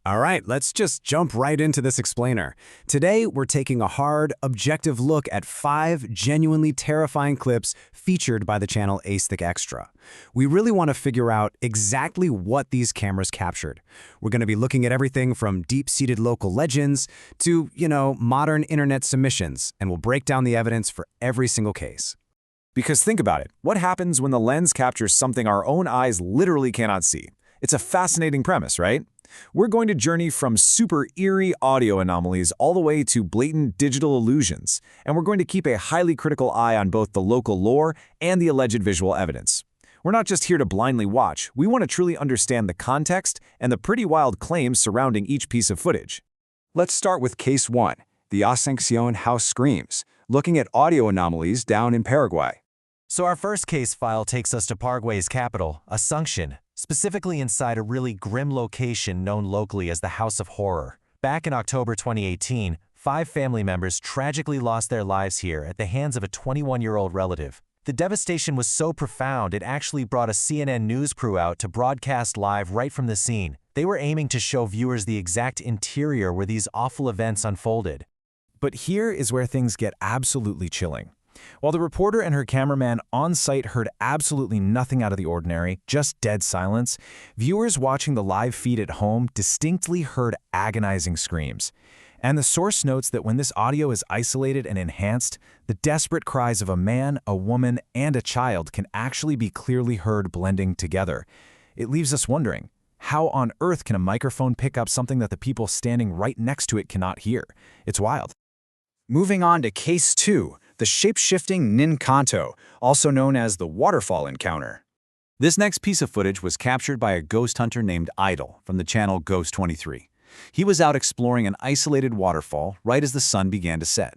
All right, let's just jump right into this explainer. Today, we're taking a hard, objective look at 5 genuinely terrifying clips featured by the channel Aesthetic Extra. We really want to figure out exactly what these cameras captured. We're going to be looking at everything from deep-seated local legends to, modern internet submissions, and we'll break down the evidence for every single case. Because think about it, what happens when the lens captures something our own eyes literally cannot see? It's a fascinating premise, right? We're going to journey from super eerie audio anomalies all the way to blatant digital illusions, and we're going to keep a highly critical eye on both the local lore and the alleged visual evidence. We're not just here to blindly watch, we want to truly understand the context and the pretty wild claims surrounding each piece of footage. Let's start with Case 1, the Asuncion house screams, looking at audio anomalies down in Paraguay. So our first case file takes us to Paraguay's capital, Asuncion, specifically inside a really grim location known locally as the House of Horror. Back in October 2018, 5 family members tragically lost their lives here at the hands of a 21-year-old relative. The devastation was so profound it actually brought a CNN news crew out to broadcast live right from the scene. They were aiming to show viewers the exact interior where these awful events unfolded. But here is where things get absolutely chilling. While the reporter and her cameraman on site heard absolutely nothing out of the ordinary, just dead silence, viewers watching the live feed at home distinctly heard agonizing screams. And the source notes that when this audio is isolated and enhanced, the desperate cries of a man, a woman, and a child can actually be clearly heard blending together. It leaves us wondering, how on earth can a microphone pick up something that the people standing right next to it cannot hear? It's wild. Moving on to Case 2. The shape-shifting Ninkanto, also known as the Waterfall Encounter. This next piece of footage was captured by a ghost hunter named Idol from the channel Ghost 23. He was out exploring an isolated waterfall right as the sun began to set.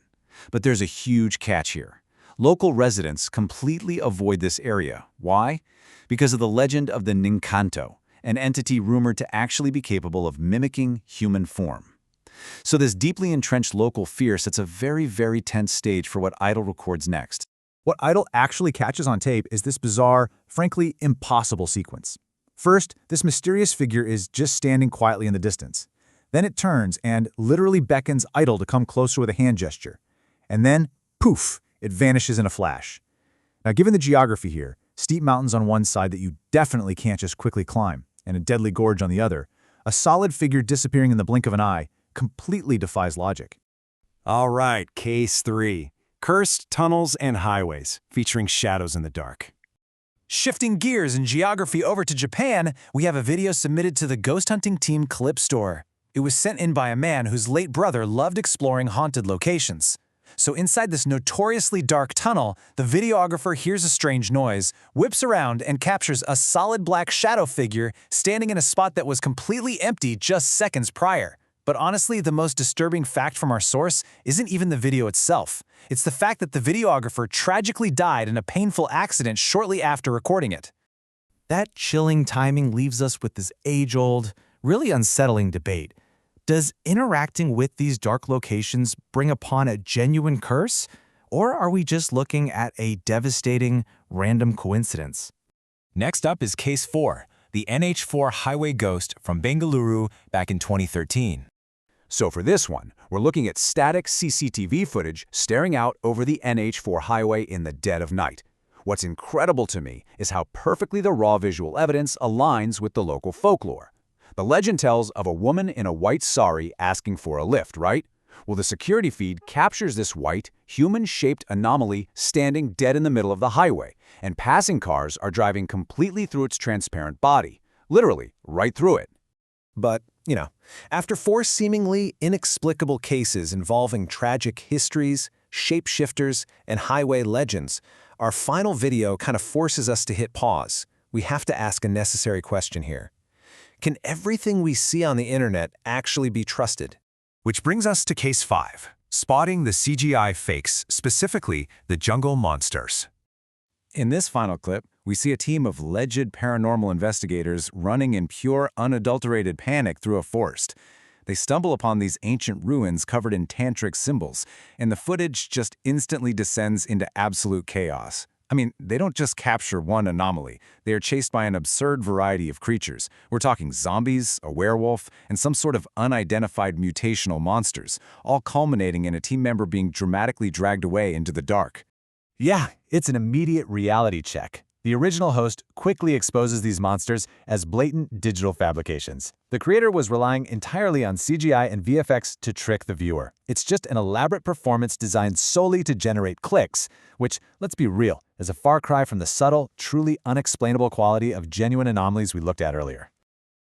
But there's a huge catch here. Local residents completely avoid this area. Why? Because of the legend of the Ninkanto, an entity rumored to actually be capable of mimicking human form. So this deeply entrenched local fear sets a very, very tense stage for what Idol records next. What Idol actually catches on tape is this bizarre, frankly impossible sequence. First, this mysterious figure is just standing quietly in the distance. Then it turns and literally beckons Idol to come closer with a hand gesture. And then, poof, it vanishes in a flash. Now, given the geography here, steep mountains on one side that you definitely can't just quickly climb, and a deadly gorge on the other, a solid figure disappearing in the blink of an eye completely defies logic. All right, Case 3. Cursed Tunnels and Highways, featuring shadows in the dark. Shifting gears in geography over to Japan, we have a video submitted to the ghost hunting team Clip Store. It was sent in by a man whose late brother loved exploring haunted locations. So inside this notoriously dark tunnel, the videographer hears a strange noise, whips around, and captures a solid black shadow figure standing in a spot that was completely empty just seconds prior. But honestly, the most disturbing fact from our source isn't even the video itself. It's the fact that the videographer tragically died in a painful accident shortly after recording it. That chilling timing leaves us with this age-old, really unsettling debate. Does interacting with these dark locations bring upon a genuine curse? Or are we just looking at a devastating, random coincidence? Next up is Case 4, the NH4 highway ghost from Bengaluru back in 2013. So for this one, we're looking at static CCTV footage staring out over the NH4 highway in the dead of night. What's incredible to me is how perfectly the raw visual evidence aligns with the local folklore. The legend tells of a woman in a white sari asking for a lift, right? Well, the security feed captures this white, human-shaped anomaly standing dead in the middle of the highway, and passing cars are driving completely through its transparent body, literally right through it. But, after 4 seemingly inexplicable cases involving tragic histories, shapeshifters, and highway legends, our final video kind of forces us to hit pause. We have to ask a necessary question here. Can everything we see on the internet actually be trusted? Which brings us to Case 5, spotting the CGI fakes, specifically the jungle monsters. In this final clip, we see a team of alleged paranormal investigators running in pure, unadulterated panic through a forest. They stumble upon these ancient ruins covered in tantric symbols, and the footage just instantly descends into absolute chaos. I mean, they don't just capture one anomaly. They are chased by an absurd variety of creatures. We're talking zombies, a werewolf, and some sort of unidentified mutational monsters, all culminating in a team member being dramatically dragged away into the dark. Yeah, it's an immediate reality check. The original host quickly exposes these monsters as blatant digital fabrications. The creator was relying entirely on CGI and VFX to trick the viewer. It's just an elaborate performance designed solely to generate clicks, which, let's be real, is a far cry from the subtle, truly unexplainable quality of genuine anomalies we looked at earlier.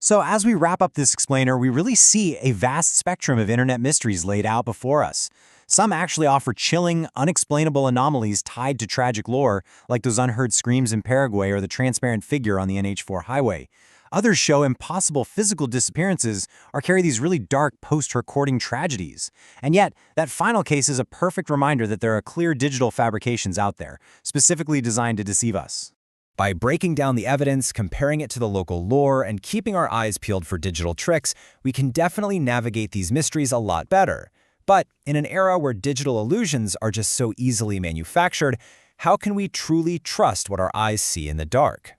So as we wrap up this explainer, we really see a vast spectrum of internet mysteries laid out before us. Some actually offer chilling, unexplainable anomalies tied to tragic lore, like those unheard screams in Paraguay or the transparent figure on the NH4 highway. Others show impossible physical disappearances or carry these really dark post-recording tragedies. And yet, that final case is a perfect reminder that there are clear digital fabrications out there, specifically designed to deceive us. By breaking down the evidence, comparing it to the local lore, and keeping our eyes peeled for digital tricks, we can definitely navigate these mysteries a lot better. But in an era where digital illusions are just so easily manufactured, how can we truly trust what our eyes see in the dark?